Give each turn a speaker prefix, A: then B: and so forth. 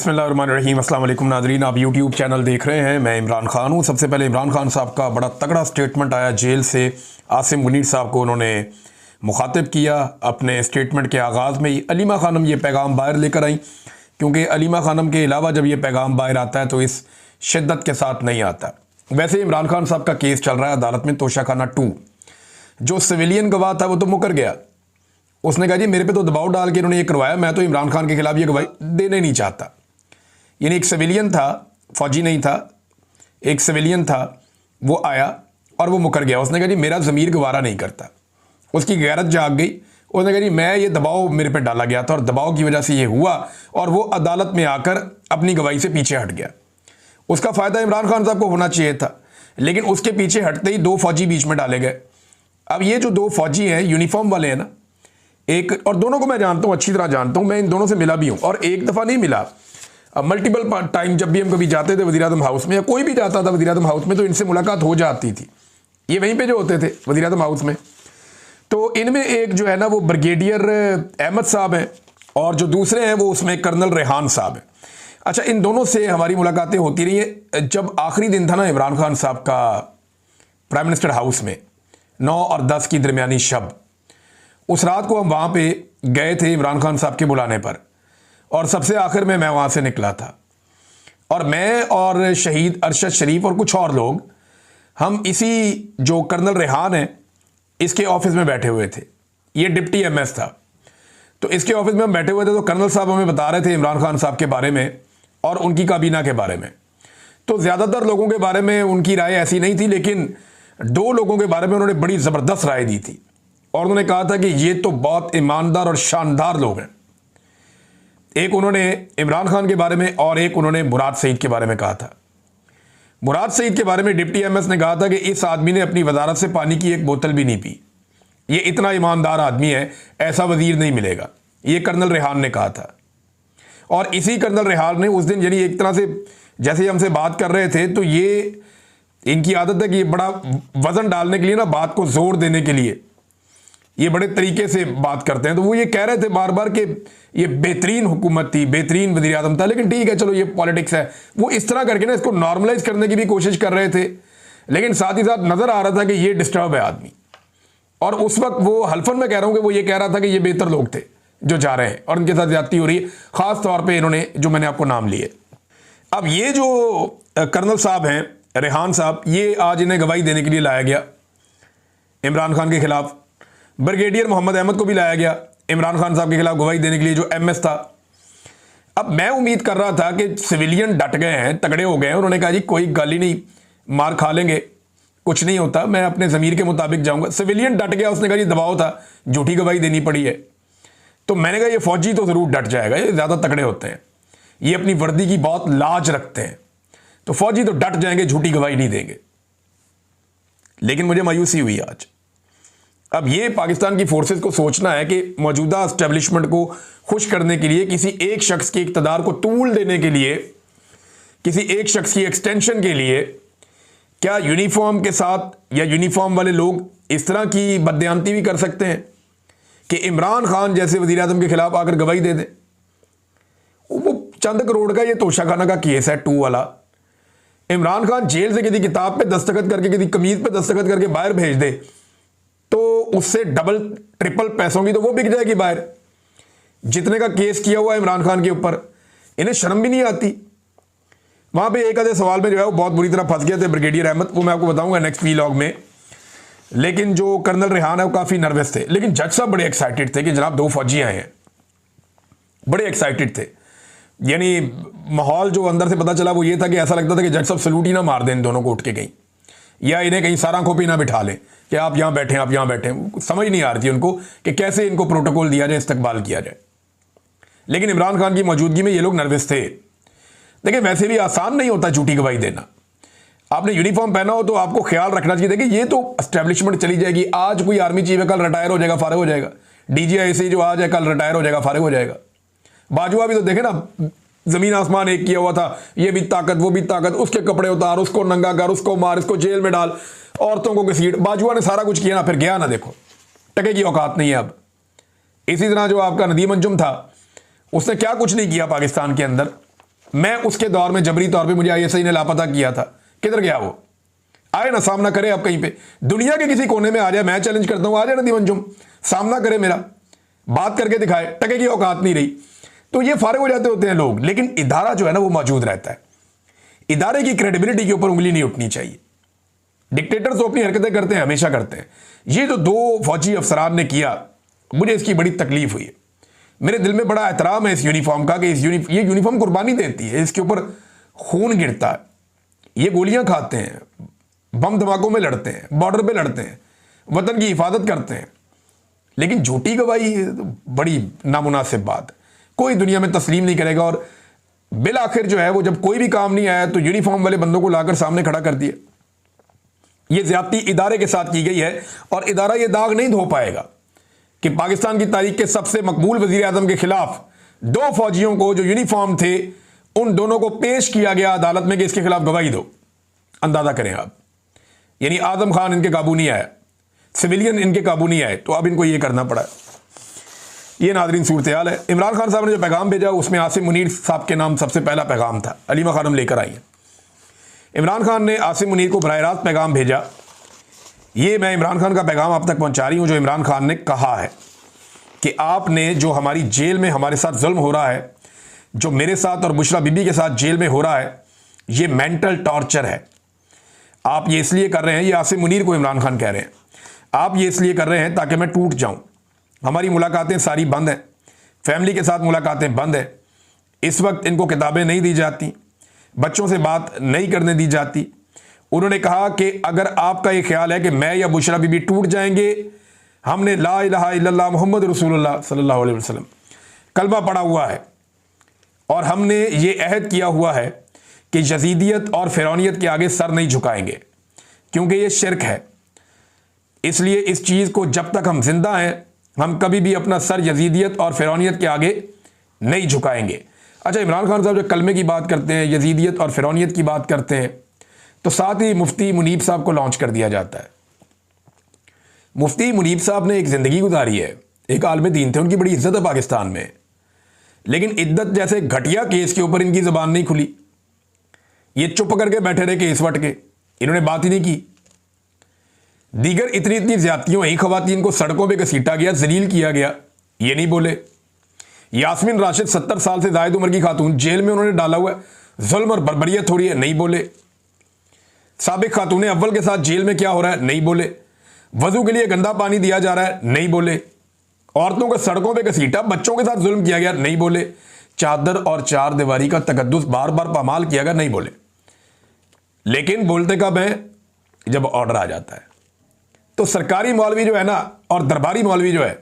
A: बिस्मिल्लाहिर्रहमानिर्रहीम। अस्सलाम वालेकुम नाज़रीन, आप यूट्यूब चैनल देख रहे हैं। मैं इमरान खान हूँ। सबसे पहले इमरान खान साहब का बड़ा तगड़ा स्टेटमेंट आया जेल से। आसिम मुनीर साहब को उन्होंने मुखातिब किया। अपने स्टेटमेंट के आगाज़ में ही अलीमा खानम ये पैगाम बाहर लेकर आई, क्योंकि अलीमा खानम के अलावा जब ये पैगाम बाहर आता है तो इस शिद्दत के साथ नहीं आता। वैसे इमरान खान साहब का केस चल रहा है अदालत में, तोशाखाना 2। जो सिविलियन गवाह था वो तो मुकर गया। उसने कहा जी मेरे पे तो दबाव डाल के इन्होंने ये करवाया, मैं तो इमरान खान के खिलाफ ये गवाही देने नहीं चाहता। यानी एक सिविलियन था, फौजी नहीं था, एक सिविलियन था, वो आया और वो मुकर गया। उसने कहा जी मेरा ज़मीर गवारा नहीं करता। उसकी गैरत जाग गई। उसने कहा जी मैं ये दबाव मेरे पे डाला गया था और दबाव की वजह से ये हुआ, और वो अदालत में आकर अपनी गवाही से पीछे हट गया। उसका फ़ायदा इमरान खान साहब को होना चाहिए था, लेकिन उसके पीछे हटते ही 2 फौजी बीच में डाले गए। अब ये जो 2 फौजी हैं, यूनिफॉर्म वाले हैं ना, एक, और दोनों को मैं जानता हूँ, अच्छी तरह जानता हूँ, मैं इन दोनों से मिला भी हूँ, और एक दफ़ा नहीं मिला, मल्टीपल टाइम। जब भी हम कभी जाते थे वज़ीर-ए-आज़म हाउस में, या कोई भी जाता था वज़ीर-ए-आज़म हाउस में, तो इनसे मुलाकात हो जाती थी। ये वहीं पे जो होते थे वज़ीर-ए-आज़म हाउस में। तो इनमें एक जो है ना वो ब्रिगेडियर अहमद साहब हैं, और जो दूसरे हैं वो उसमें कर्नल रेहान साहब हैं। अच्छा, इन दोनों से हमारी मुलाकातें होती रही हैं। जब आखिरी दिन था ना इमरान खान साहब का प्राइम मिनिस्टर हाउस में, 9 और 10 की दरमियानी शब, उस रात को हम वहाँ पे गए थे इमरान खान साहब के बुलाने पर, और सबसे आखिर में मैं वहाँ से निकला था। और मैं और शहीद अरशद शरीफ और कुछ और लोग, हम इसी जो कर्नल रेहान है इसके ऑफिस में बैठे हुए थे। ये डिप्टी एमएस था, तो इसके ऑफिस में हम बैठे हुए थे। तो कर्नल साहब हमें बता रहे थे इमरान खान साहब के बारे में और उनकी काबीना के बारे में। तो ज़्यादातर लोगों के बारे में उनकी राय ऐसी नहीं थी, लेकिन 2 लोगों के बारे में उन्होंने बड़ी ज़बरदस्त राय दी थी, और उन्होंने कहा था कि ये तो बहुत ईमानदार और शानदार लोग हैं। एक उन्होंने इमरान खान के बारे में, और एक उन्होंने मुराद सईद के बारे में कहा था। मुराद सईद के बारे में डिप्टी एमएस ने कहा था कि इस आदमी ने अपनी वजारत से पानी की एक बोतल भी नहीं पी, ये इतना ईमानदार आदमी है, ऐसा वजीर नहीं मिलेगा। ये कर्नल रेहान ने कहा था। और इसी कर्नल रेहान ने उस दिन, यानी एक तरह से जैसे हमसे बात कर रहे थे, तो ये इनकी आदत है कि ये बड़ा वजन डालने के लिए ना, बात को जोर देने के लिए ये बड़े तरीके से बात करते हैं। तो वो ये कह रहे थे बार बार कि ये बेहतरीन हुकूमत थी, बेहतरीन वज़ीर आज़म था, लेकिन ठीक है चलो ये पॉलिटिक्स है। वो इस तरह करके ना इसको नॉर्मलाइज करने की भी कोशिश कर रहे थे, लेकिन साथ ही साथ नज़र आ रहा था कि ये डिस्टर्ब है आदमी। और उस वक्त वो हल्फन में कह रहा हूँ कि वो ये कह रहा था कि ये बेहतर लोग थे जो जा रहे हैं, और उनके साथ ज्यादती हो रही है, ख़ास तौर पर इन्होंने जो मैंने आपको नाम लिए। अब ये जो कर्नल साहब हैं, रेहान साहब, ये आज इन्हें गवाही देने के लिए लाया गया इमरान खान के खिलाफ। ब्रिगेडियर मोहम्मद अहमद को भी लाया गया इमरान खान साहब के खिलाफ गवाही देने के लिए, जो एमएस था। अब मैं उम्मीद कर रहा था कि सिविलियन डट गए हैं, तगड़े हो गए हैं, उन्होंने कहा जी कोई गल ही नहीं, मार खा लेंगे, कुछ नहीं होता, मैं अपने ज़मीर के मुताबिक जाऊंगा। सिविलियन डट गया, उसने कहा जी दबाव था, झूठी गवाही देनी पड़ी है। तो मैंने कहा ये फौजी तो ज़रूर डट जाएगा, ये ज़्यादा तगड़े होते हैं, ये अपनी वर्दी की बहुत लाज रखते हैं, तो फौजी तो डट जाएंगे, झूठी गवाही नहीं देंगे। लेकिन मुझे मायूसी हुई आज। अब ये पाकिस्तान की फोर्सेस को सोचना है कि मौजूदा एस्टेब्लिशमेंट को खुश करने के लिए, किसी एक शख्स के इक़्तिदार को तूल देने के लिए, किसी एक शख्स की एक्सटेंशन के लिए, क्या यूनिफॉर्म के साथ या यूनिफॉर्म वाले लोग इस तरह की बददियानती भी कर सकते हैं कि इमरान खान जैसे वज़ीर आज़म के खिलाफ आकर गवाही दे दें? वो चंद करोड़ का ये तोशाखाना का केस है 2 वाला। इमरान खान जेल से किसी किताब पे दस्तखत करके, किसी कमीज पे दस्तखत करके बाहर भेज दे, तो उससे डबल ट्रिपल पैसों की तो वो बिक जाएगी बाहर। जितने का केस किया हुआ है इमरान खान के ऊपर, इन्हें शर्म भी नहीं आती। वहां पे एक आधे सवाल में जो है वो बहुत बुरी तरह फंस गए थे ब्रिगेडियर अहमद, वो मैं आपको बताऊंगा नेक्स्ट वीलॉग में। लेकिन जो कर्नल रेहान है वो काफ़ी नर्वस थे, लेकिन जज साहब बड़े एक्साइटेड थे कि जनाब 2 फौजी आए हैं, बड़े एक्साइटेड थे। यानी माहौल जो अंदर से पता चला वो ये था कि ऐसा लगता था कि जज साहब सलूट ही ना मार दें इन दोनों को उठ के कहीं, या इन्हें कहीं सारा खोपी ना बिठा लें कि आप यहाँ बैठे, आप यहाँ बैठे। समझ नहीं आ रही थी उनको कि कैसे इनको प्रोटोकॉल दिया जाए, इस्तकबाल किया जाए। लेकिन इमरान खान की मौजूदगी में ये लोग नर्वस थे। देखिए वैसे भी आसान नहीं होता झूठी गवाही देना। आपने यूनिफॉर्म पहना हो तो आपको ख्याल रखना चाहिए। देखिए ये तो एस्टेब्लिशमेंट चली जाएगी, आज कोई आर्मी चीफ है, कल रिटायर हो जाएगा, फारिग हो जाएगा। डीजीआईसी जो आज है कल रिटायर हो जाएगा, फारिग हो जाएगा। बाजुआ भी तो देखे ना, जमीन आसमान एक किया हुआ था, ये भी ताकत वो भी ताकत, उसके कपड़े उतार, उसको नंगा कर, उसको मार, इसको जेल में डाल, औरतों को घसीट। बाजुआ ने सारा कुछ किया ना, फिर गया ना, देखो टके की औकात नहीं है अब। इसी तरह जो आपका नदीम अंजुम था, उसने क्या कुछ नहीं किया पाकिस्तान के अंदर, मैं उसके दौर में जबरी तौर पे मुझे आईएसआई ने लापता किया था, किधर गया वो? आए ना, सामना करे आप कहीं पे, दुनिया के किसी कोने में आ जाए, मैं चैलेंज करता हूं, आ जाए नदीम अंजुम, सामना करे मेरा, बात करके दिखाए, टके की औकात नहीं रही। तो ये फारिग हो जाते होते हैं लोग, लेकिन इदारा जो है ना वो मौजूद रहता है। इदारे की क्रेडिबिलिटी के ऊपर उंगली नहीं उठनी चाहिए। डिक्टेटर तो अपनी हरकतें करते हैं, हमेशा करते हैं। ये जो 2 फौजी अफसरान ने किया, मुझे इसकी बड़ी तकलीफ हुई है। मेरे दिल में बड़ा एहतराम है इस यूनिफॉर्म का कि ये यूनिफॉर्म कुर्बानी देती है, इसके ऊपर खून गिरता है, ये गोलियां खाते हैं, बम धमाकों में लड़ते हैं, बॉर्डर पे लड़ते हैं, वतन की हिफाजत करते हैं, लेकिन झूठी गवाही बड़ी नामुनासिब बात है, कोई दुनिया में तस्लीम नहीं करेगा। और बिल आखिर जो है वो जब कोई भी काम नहीं आया तो यूनिफॉर्म वाले बंदों को लाकर सामने खड़ा कर दिया। ये ज्यादती इदारे के साथ की गई है और इदारा ये दाग नहीं धो पाएगा कि पाकिस्तान की तारीख के सबसे मकबूल वजीर आजम के खिलाफ 2 फौजियों को जो यूनिफॉर्म थे, उन दोनों को पेश किया गया अदालत में कि इसके खिलाफ गवाही दो। अंदाजा करें आप, यानी आजम खान इनके काबू नहीं आया, सिविलियन इनके काबू नहीं आए, तो अब इनको ये करना पड़ा। ये नादरीन सूरत हाल है। इमरान खान साहब ने जो पैगाम भेजा उसमें आसिम मुनीर साहब के नाम सबसे पहला पैगाम था। अलीमा खानम लेकर आई है। इमरान खान ने आसिम मुनीर को बराह रास्त पैगाम भेजा। ये मैं इमरान खान का पैगाम आप तक पहुंचा रही हूं, जो इमरान खान ने कहा है कि आपने जो हमारी जेल में हमारे साथ जुल्म हो रहा है, जो मेरे साथ और बुशरा बीबी के साथ जेल में हो रहा है, ये मेंटल टॉर्चर है। आप ये इसलिए कर रहे हैं, ये आसिम मुनीर को इमरान खान कह रहे हैं, आप ये इसलिए कर रहे हैं ताकि मैं टूट जाऊं। हमारी मुलाकातें सारी बंद हैं, फैमिली के साथ मुलाकातें बंद हैं। इस वक्त इनको किताबें नहीं दी जाती, बच्चों से बात नहीं करने दी जाती। उन्होंने कहा कि अगर आपका ये ख्याल है कि मैं या बुशरा बीबी टूट जाएंगे, हमने ला इलाहा इल्लल्लाह मुहम्मद रसूलुल्लाह सल्लल्लाहु अलैहि वसल्लम कलमा पढ़ा हुआ है और हमने ये अहद किया हुआ है कि यजीदियत और फिरौनियत के आगे सर नहीं झुकाएंगे, क्योंकि ये शिरक है। इसलिए इस चीज़ को जब तक हम जिंदा हैं, हम कभी भी अपना सर यजीदियत और फिरौनियत के आगे नहीं झुकाएंगे। अच्छा, इमरान खान साहब जब कलमे की बात करते हैं, यजीदियत और फिरौनियत की बात करते हैं, तो साथ ही मुफ्ती मुनीब साहब को लॉन्च कर दिया जाता है। मुफ्ती मुनीब साहब ने एक ज़िंदगी गुजारी है, एक आलिम दीन थे, उनकी बड़ी इज्जत है पाकिस्तान में, लेकिन इद्दत जैसे घटिया केस के ऊपर इनकी ज़बान नहीं खुली। ये चुप करके बैठे रहे केस वट के, इन्होंने बात ही नहीं की। दीगर इतनी इतनी ज्यादतियों ही खवातीन को सड़कों पे घसीटा गया, जलील किया गया, ये नहीं बोले। यास्मीन राशिद 70 साल से जायद उम्र की खातून, जेल में उन्होंने डाला हुआ है, जुल्म और बर्बरियत हो रही है, नहीं बोले। साबिक खातून अव्वल के साथ जेल में क्या हो रहा है, नहीं बोले। वजू के लिए गंदा पानी दिया जा रहा है, नहीं बोले। औरतों को सड़कों पे घसीटा, बच्चों के साथ जुल्म किया गया, नहीं बोले। चादर और चार दीवारी का तकद्दुस बार बार पामाल किया गया, नहीं बोले। लेकिन बोलते कब हैं, जब ऑर्डर आ जाता है। तो सरकारी मौलवी जो है ना और दरबारी मौलवी जो है,